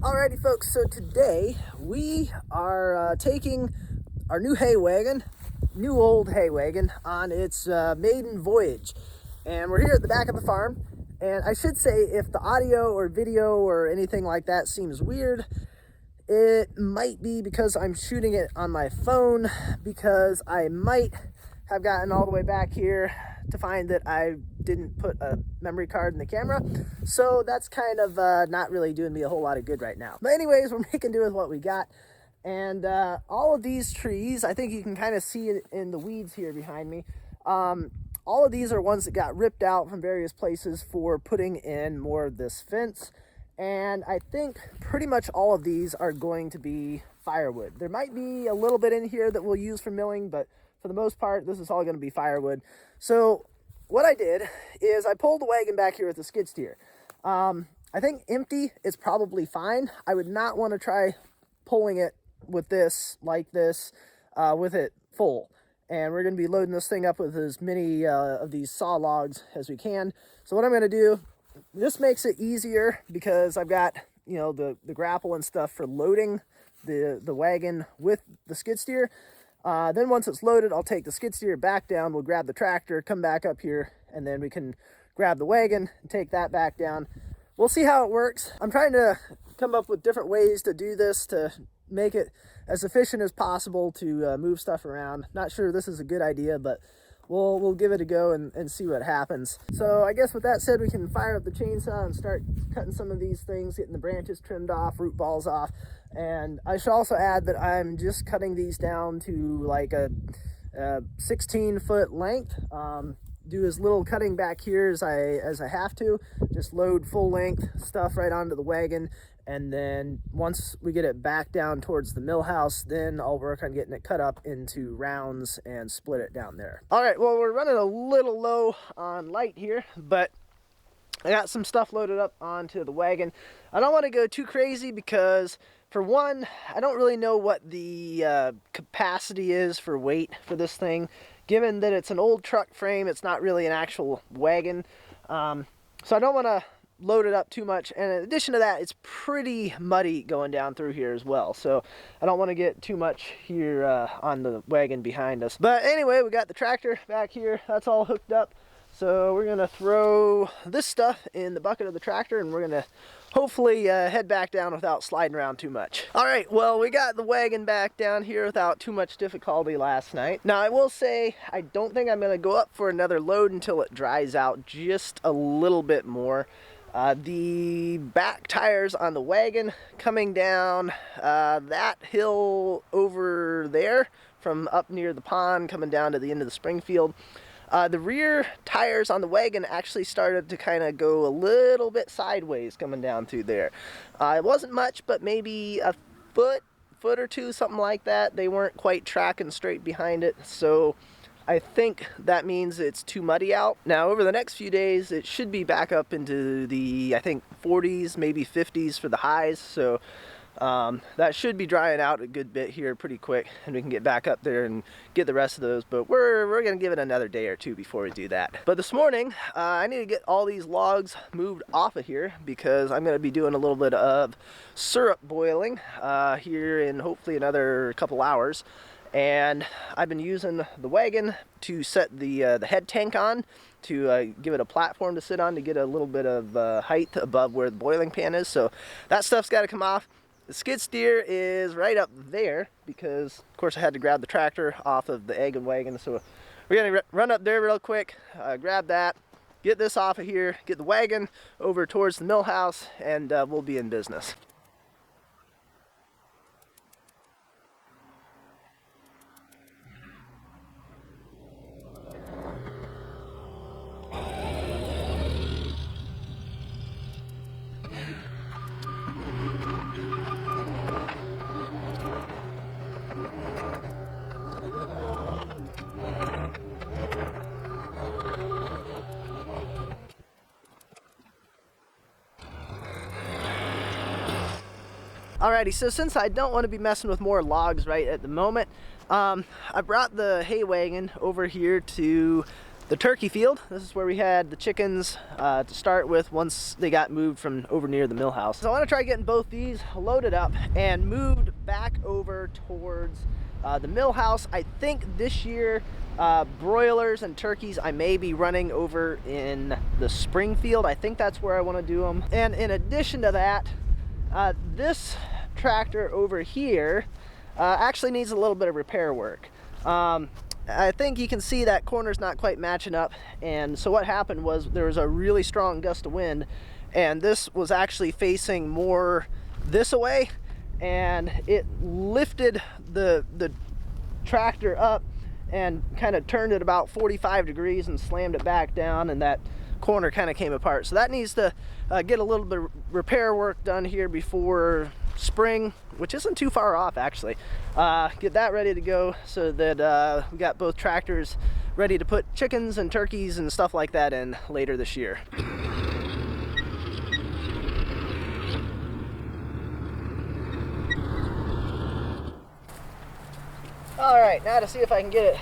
Alrighty folks, so today we are taking our new hay wagon, new old hay wagon, on its maiden voyage. And we're here at the back of the farm. And I should say, if the audio or video or anything like that seems weird, it might be because I'm shooting it on my phone, because I might have gotten all the way back here to find that I didn't put a memory card in the camera. So that's kind of not really doing me a whole lot of good right now. But anyways, we're making do with what we got. And all of these trees, I think you can kind of see it in the weeds here behind me. All of these are ones that got ripped out from various places for putting in more of this fence. And I think pretty much all of these are going to be firewood. There might be a little bit in here that we'll use for milling, but for the most part, this is all going to be firewood. So what I did is I pulled the wagon back here with the skid steer. I think empty is probably fine. I would not want to try pulling it with this, like this, with it full. And we're going to be loading this thing up with as many of these saw logs as we can. So what I'm going to do, this makes it easier because I've got, you know, the grapple and stuff for loading the wagon with the skid steer. Then once it's loaded, I'll take the skid steer back down. We'll grab the tractor, come back up here, and then we can grab the wagon and take that back down. We'll see how it works. I'm trying to come up with different ways to do this to make it as efficient as possible to move stuff around. Not sure this is a good idea, but we'll give it a go and see what happens. So I guess with that said, we can fire up the chainsaw and start cutting some of these things, getting the branches trimmed off, root balls off. And I should also add that I'm just cutting these down to like a 16-foot length. Do as little cutting back here as I have to. Just load full length stuff right onto the wagon, and then once we get it back down towards the mill house, then I'll work on getting it cut up into rounds and split it down there. All right, well, we're running a little low on light here, but I got some stuff loaded up onto the wagon. I don't want to go too crazy because, for one, I don't really know what the capacity is for weight for this thing. Given that it's an old truck frame, it's not really an actual wagon. So I don't want to load it up too much. And in addition to that, it's pretty muddy going down through here as well. So I don't want to get too much here on the wagon behind us. But anyway, we got the tractor back here. That's all hooked up. So we're going to throw this stuff in the bucket of the tractor, and we're going to hopefully head back down without sliding around too much. All right, well, we got the wagon back down here without too much difficulty last night. Now, I will say, I don't think I'm going to go up for another load until it dries out just a little bit more. The back tires on the wagon coming down that hill over there from up near the pond coming down to the end of the Springfield. The rear tires on the wagon actually started to kind of go a little bit sideways coming down through there. It wasn't much, but maybe a foot or two, something like that. They weren't quite tracking straight behind it, so I think that means it's too muddy out. Now, over the next few days, it should be back up into the, I think, 40s, maybe 50s for the highs, so that should be drying out a good bit here pretty quick, and we can get back up there and get the rest of those. But we're gonna give it another day or two before we do that. But this morning I need to get all these logs moved off of here because I'm gonna be doing a little bit of syrup boiling here in hopefully another couple hours. And I've been using the wagon to set the head tank on to give it a platform to sit on to get a little bit of height above where the boiling pan is. So that stuff's got to come off. The skid steer is right up there because, of course, I had to grab the tractor off of the egg and wagon. So we're going to run up there real quick, grab that, get this off of here, get the wagon over towards the mill house, and we'll be in business. Alrighty, so since I don't want to be messing with more logs right at the moment, I brought the hay wagon over here to the turkey field. This is where we had the chickens to start with once they got moved from over near the mill house. So I want to try getting both these loaded up and moved back over towards the mill house. I think this year broilers and turkeys I may be running over in the spring field. I think that's where I want to do them. And in addition to that, this tractor over here actually needs a little bit of repair work. I think you can see that corner's not quite matching up, and so what happened was there was a really strong gust of wind, and this was actually facing more this way, and it lifted the tractor up and kind of turned it about 45 degrees and slammed it back down, and that corner kind of came apart. So that needs to get a little bit of repair work done here before spring, which isn't too far off actually. Get that ready to go so that we got both tractors ready to put chickens and turkeys and stuff like that in later this year. All right, now to see if I can get it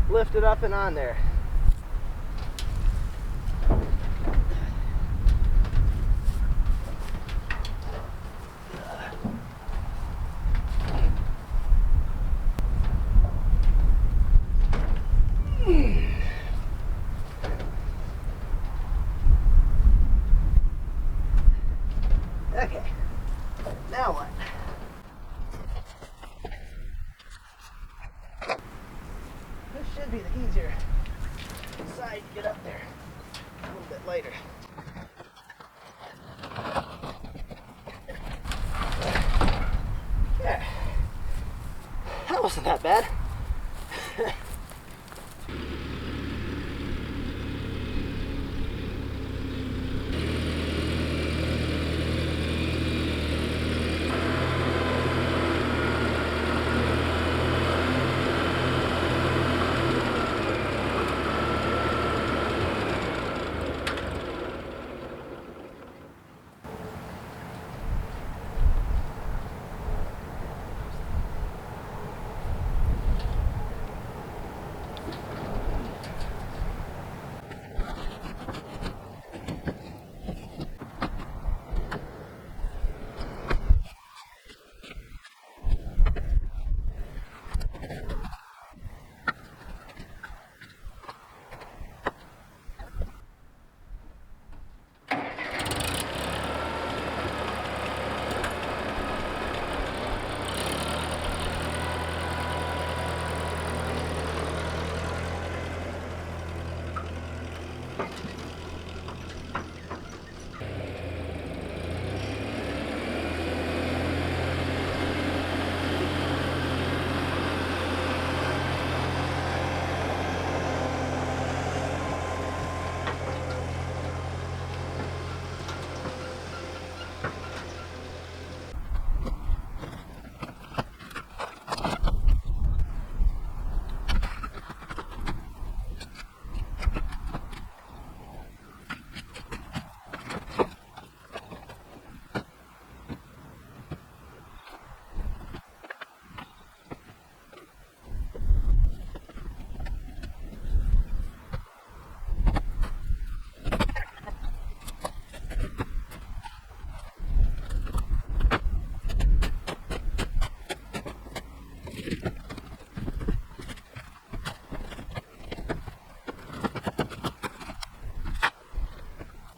lifted up and on there. Okay, now what? This should be the easier side to get up there. A little bit lighter. Yeah, that wasn't that bad.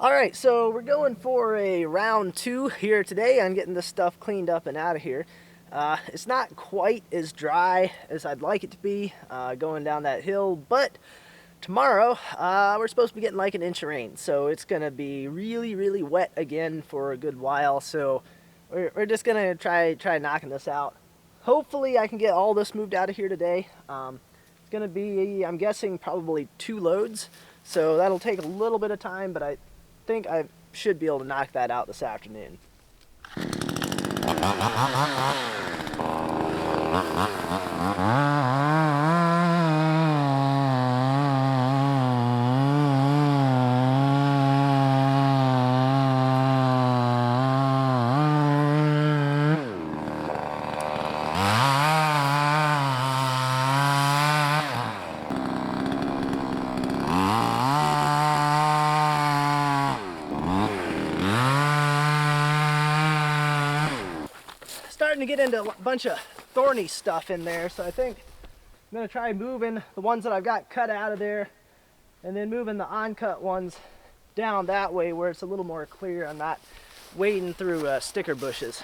All right, so we're going for a round 2 here today on getting this stuff cleaned up and out of here. It's not quite as dry as I'd like it to be going down that hill, but tomorrow we're supposed to be getting like an inch of rain, so it's gonna be really, really wet again for a good while. So we're just gonna try knocking this out. Hopefully I can get all this moved out of here today. It's gonna be, I'm guessing, probably 2 loads, so that'll take a little bit of time, but I think I should be able to knock that out this afternoon. starting to get into a bunch of thorny stuff in there, so I think I'm going to try moving the ones that I've got cut out of there and then moving the uncut ones down that way where it's a little more clear. I'm not wading through sticker bushes.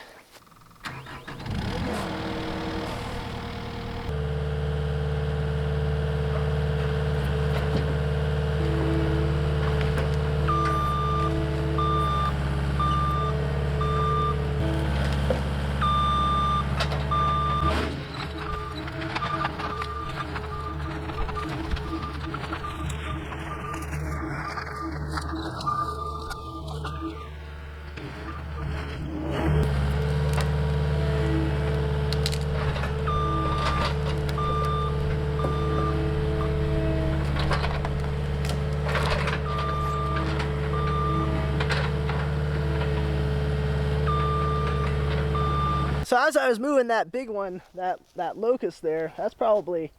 So as I was moving that big one, that locust there, that's probably,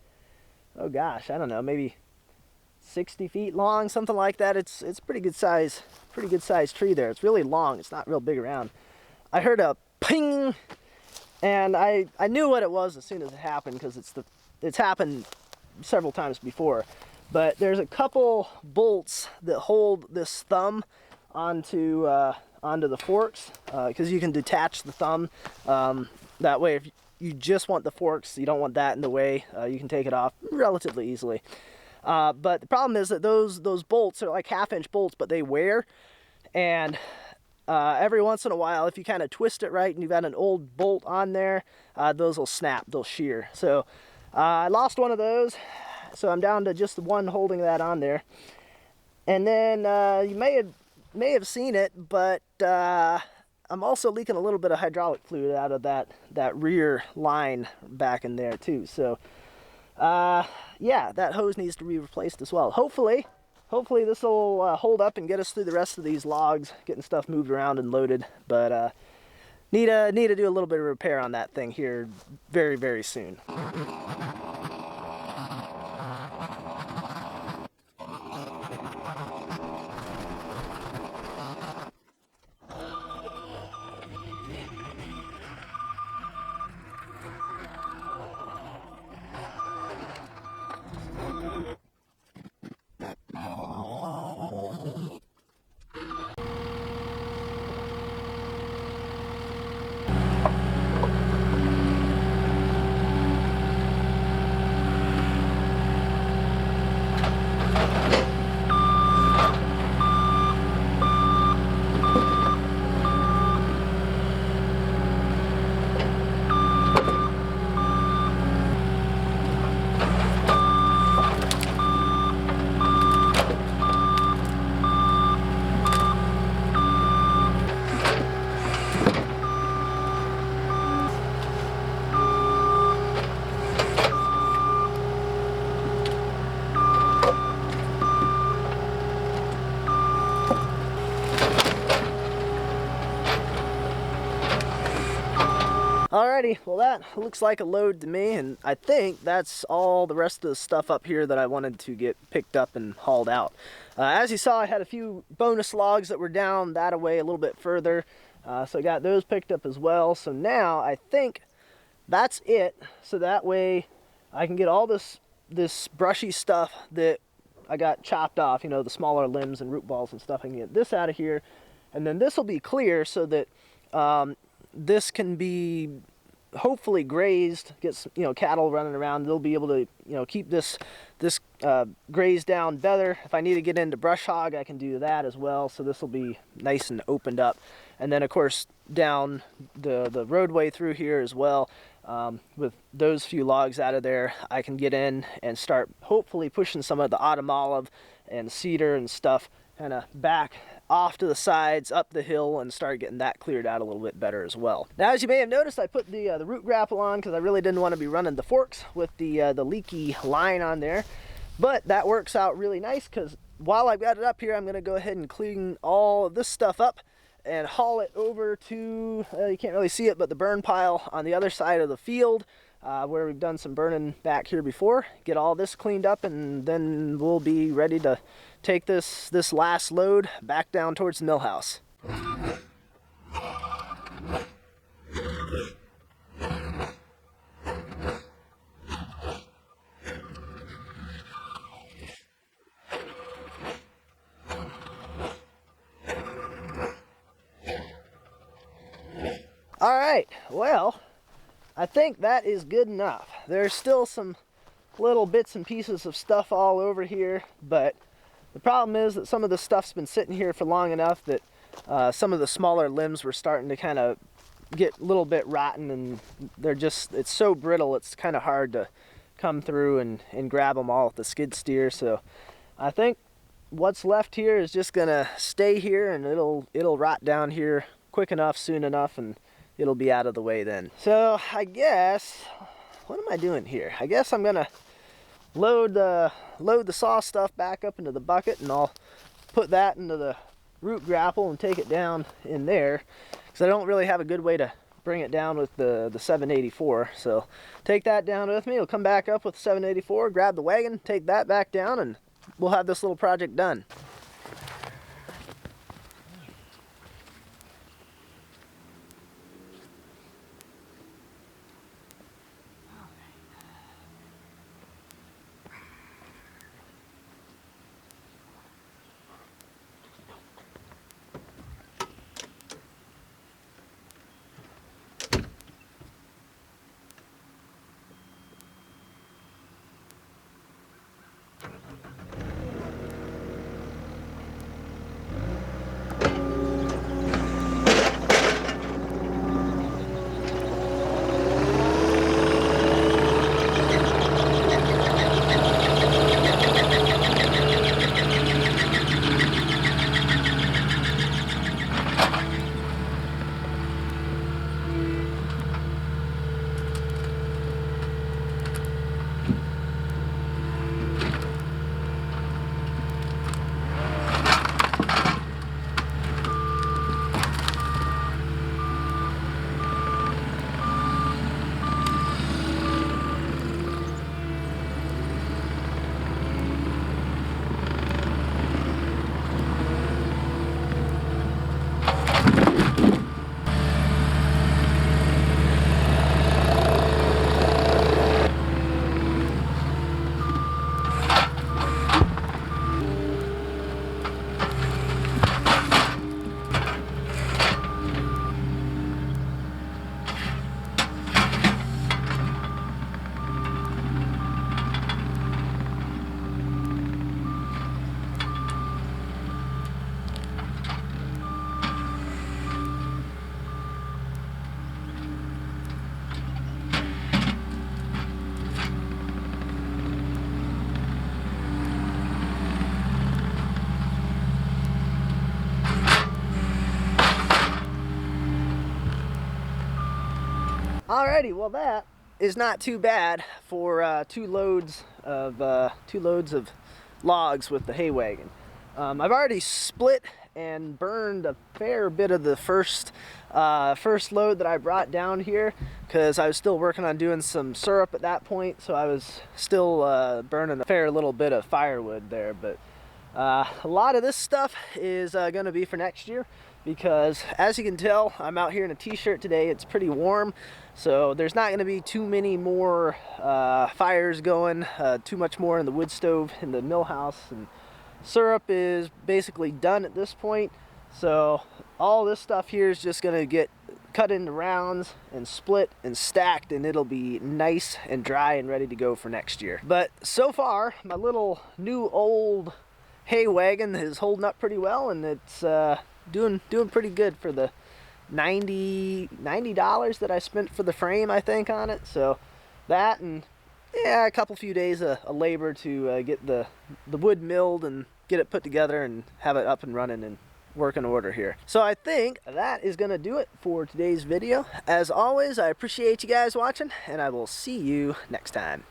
oh gosh, I don't know, maybe 60 feet long, something like that. It's pretty good size tree there. It's really long. It's not real big around. I heard a ping, and I knew what it was as soon as it happened because it's happened several times before. But there's a couple bolts that hold this thumb onto the forks, because you can detach the thumb. That way, if you just want the forks, you don't want that in the way, you can take it off relatively easily. But the problem is that those bolts are like 1/2-inch bolts, but they wear, and every once in a while, if you kind of twist it right and you've got an old bolt on there, those will snap, they'll shear. So I lost one of those, so I'm down to just the one holding that on there. And then you may have seen it, but I'm also leaking a little bit of hydraulic fluid out of that rear line back in there too. So yeah, that hose needs to be replaced as well. Hopefully this will hold up and get us through the rest of these logs, getting stuff moved around and loaded. But need to do a little bit of repair on that thing here very, very soon. Alrighty, well that looks like a load to me, and I think that's all the rest of the stuff up here that I wanted to get picked up and hauled out. As you saw, I had a few bonus logs that were down that away a little bit further, so I got those picked up as well. So now I think that's it, so that way I can get all this brushy stuff that I got chopped off, you know, the smaller limbs and root balls and stuff. I can get this out of here, and then this will be clear so that this can be hopefully grazed, get some, you know, cattle running around. They'll be able to, you know, keep this grazed down better. If I need to get into brush hog, I can do that as well. So this will be nice and opened up. And then of course down the roadway through here as well, with those few logs out of there, I can get in and start hopefully pushing some of the autumn olive and cedar and stuff kind of back off to the sides, up the hill, and start getting that cleared out a little bit better as well. Now, as you may have noticed, I put the root grapple on because I really didn't want to be running the forks with the leaky line on there. But that works out really nice because while I've got it up here, I'm going to go ahead and clean all of this stuff up and haul it over to, you can't really see it, but the burn pile on the other side of the field, where we've done some burning back here before. Get all this cleaned up, and then we'll be ready to take this last load back down towards the mill house. All right, well, I think that is good enough. There's still some little bits and pieces of stuff all over here, but the problem is that some of the stuff's been sitting here for long enough that some of the smaller limbs were starting to kind of get a little bit rotten, and it's so brittle it's kind of hard to come through and grab them all with the skid steer. So I think what's left here is just gonna stay here, and it'll rot down here quick enough, soon enough, and it'll be out of the way then. So I guess, what am I doing here? I guess I'm gonna load the saw stuff back up into the bucket, and I'll put that into the root grapple and take it down in there, because I don't really have a good way to bring it down with the 784. So take that down with me. I'll come back up with the 784, grab the wagon, take that back down, and we'll have this little project done. Alrighty, well that is not too bad for two loads of logs with the hay wagon. I've already split and burned a fair bit of the first load that I brought down here, because I was still working on doing some syrup at that point, so I was still burning a fair little bit of firewood there. But a lot of this stuff is going to be for next year, because as you can tell, I'm out here in a t-shirt today. It's pretty warm, so there's not going to be too many more fires going, too much more in the wood stove in the mill house, and syrup is basically done at this point. So all this stuff here is just going to get cut into rounds and split and stacked, and it'll be nice and dry and ready to go for next year. But so far, my little new old hay wagon is holding up pretty well, and it's doing pretty good for the $90 that I spent for the frame, I think, on it. So that, and yeah, a few days of labor to get the wood milled and get it put together and have it up and running and working order here. So I think that is gonna do it for today's video. As always, I appreciate you guys watching, and I will see you next time.